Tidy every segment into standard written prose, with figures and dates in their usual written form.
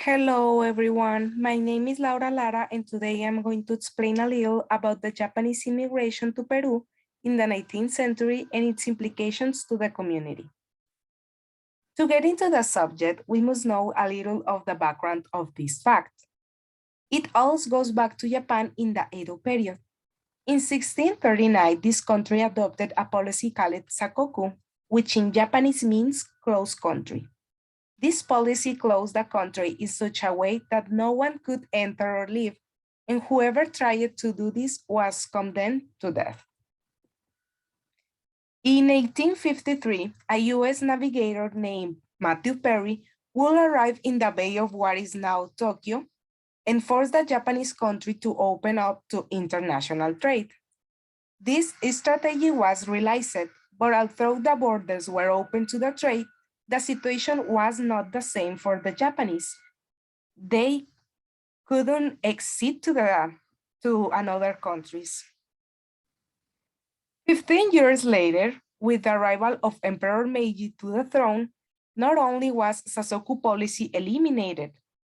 Hello, everyone. My name is Laura Lara, and today I'm going to explain a little about the Japanese immigration to Peru in the 19th century and its implications to the community. To get into the subject, we must know a little of the background of this fact. It all goes back to Japan in the Edo period. In 1639, this country adopted a policy called Sakoku, which in Japanese means closed country. This policy closed the country in such a way that no one could enter or leave, and whoever tried to do this was condemned to death. In 1853, a US navigator named Matthew Perry will arrive in the bay of what is now Tokyo and force the Japanese country to open up to international trade. This strategy was realized, but although the borders were open to the trade, the situation was not the same for the Japanese. They couldn't exit to another countries. 15 years later, with the arrival of Emperor Meiji to the throne, not only was Sasoku policy eliminated,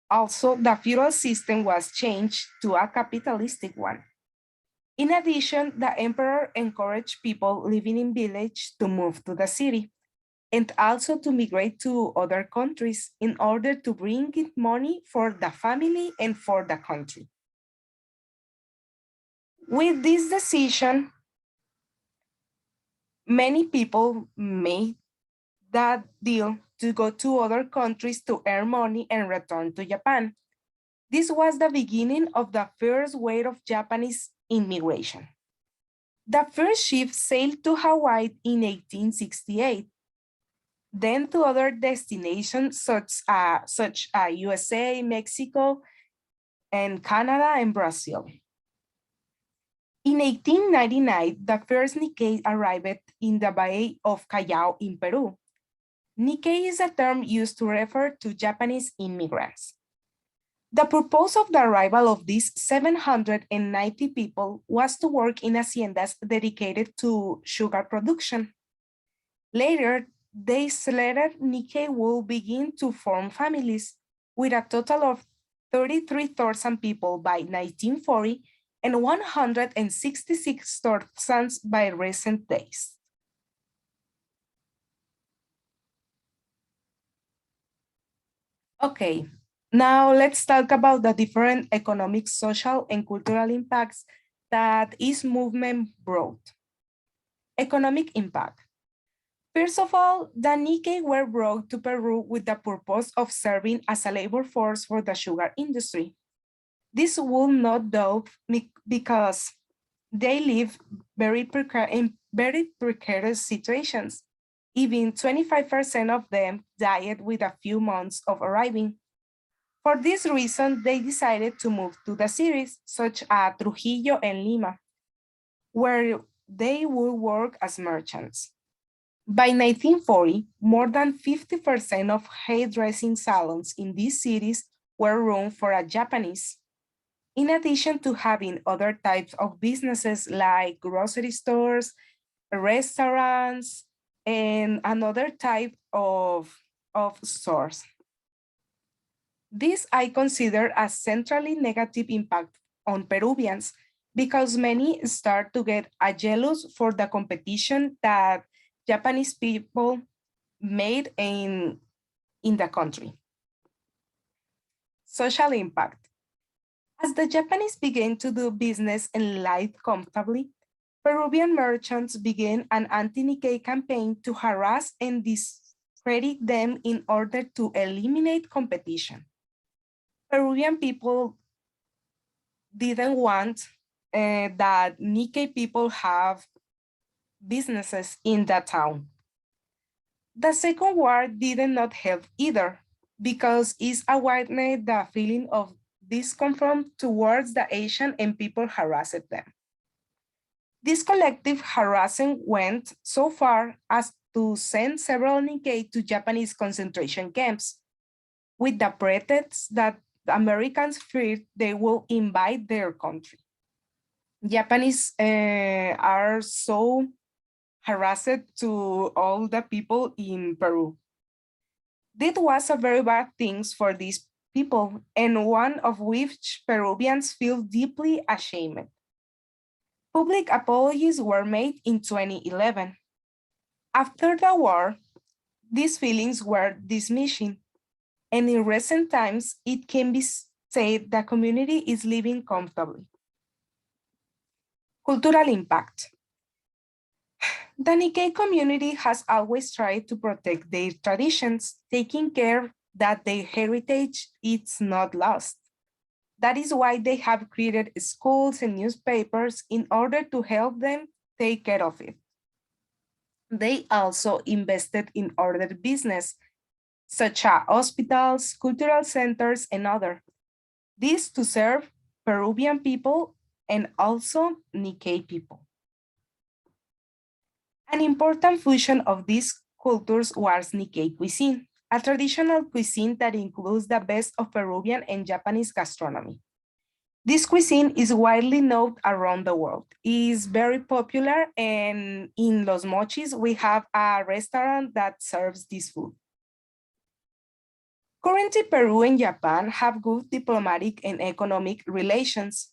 also the feudal system was changed to a capitalistic one. In addition, the emperor encouraged people living in villages to move to the city, and also to migrate to other countries in order to bring in money for the family and for the country. With this decision, many people made that deal to go to other countries to earn money and return to Japan. This was the beginning of the first wave of Japanese immigration. The first ship sailed to Hawaii in 1868, then to other destinations such as USA, Mexico, and Canada and Brazil. In 1899, the first Nikkei arrived in the Bay of Callao in Peru. Nikkei is a term used to refer to Japanese immigrants. The purpose of the arrival of these 790 people was to work in haciendas dedicated to sugar production. Later, they slated Nikkei will begin to form families with a total of 33,000 people by 1940 and 166,000 by recent days. Okay, now let's talk about the different economic, social, and cultural impacts that this movement brought. Economic impact. First of all, the Nikkei were brought to Peru with the purpose of serving as a labor force for the sugar industry. This would not do because they live in very precarious situations. Even 25% of them died with a few months of arriving. For this reason, they decided to move to the cities, such as Trujillo and Lima, where they would work as merchants. By 1940, more than 50% of hairdressing salons in these cities were run for a Japanese. In addition to having other types of businesses like grocery stores, restaurants, and another type of stores. This I consider a centrally negative impact on Peruvians because many start to get jealous for the competition that Japanese people made in the country. Social impact. As the Japanese began to do business and live comfortably, Peruvian merchants began an anti-Nikkei campaign to harass and discredit them in order to eliminate competition. Peruvian people didn't want that Nikkei people have businesses in the town. The Second War did not help either because it awakened the feeling of discomfort towards the Asian and people harassed them. This collective harassment went so far as to send several Nikkei to Japanese concentration camps with the pretext that the Americans feared they will invade their country. Japanese are so harassed to all the people in Peru. This was a very bad thing for these people, and one of which Peruvians feel deeply ashamed. Public apologies were made in 2011. After the war, these feelings were diminishing, and in recent times, it can be said the community is living comfortably. Cultural impact. The Nikkei community has always tried to protect their traditions, taking care that their heritage is not lost. That is why they have created schools and newspapers in order to help them take care of it. They also invested in other business, such as hospitals, cultural centers, and other. This to serve Peruvian people and also Nikkei people. An important fusion of these cultures was Nikkei cuisine, a traditional cuisine that includes the best of Peruvian and Japanese gastronomy. This cuisine is widely known around the world. It is very popular, and in Los Mochis, we have a restaurant that serves this food. Currently, Peru and Japan have good diplomatic and economic relations,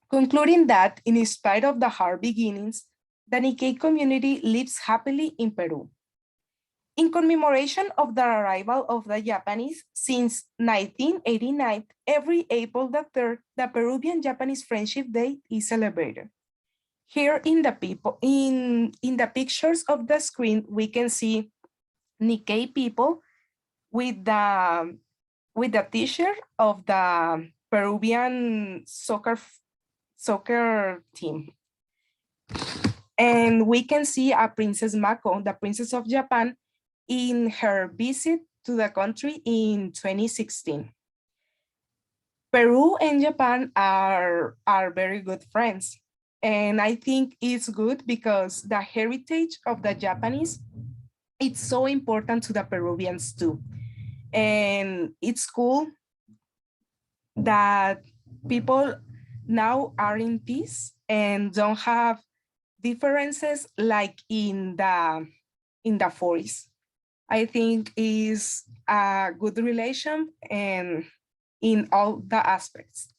concluding that in spite of the hard beginnings, the Nikkei community lives happily in Peru. In commemoration of the arrival of the Japanese since 1989, every April the 3rd, the Peruvian-Japanese Friendship Day is celebrated. Here in the pictures of the screen, we can see Nikkei people with the t-shirt of the Peruvian soccer team. And we can see a Princess Mako, the Princess of Japan, in her visit to the country in 2016. Peru and Japan are very good friends. And I think it's good because the heritage of the Japanese, it's so important to the Peruvians too. And it's cool that people now are in peace and don't have differences like in the 40s. I think is a good relation and in all the aspects.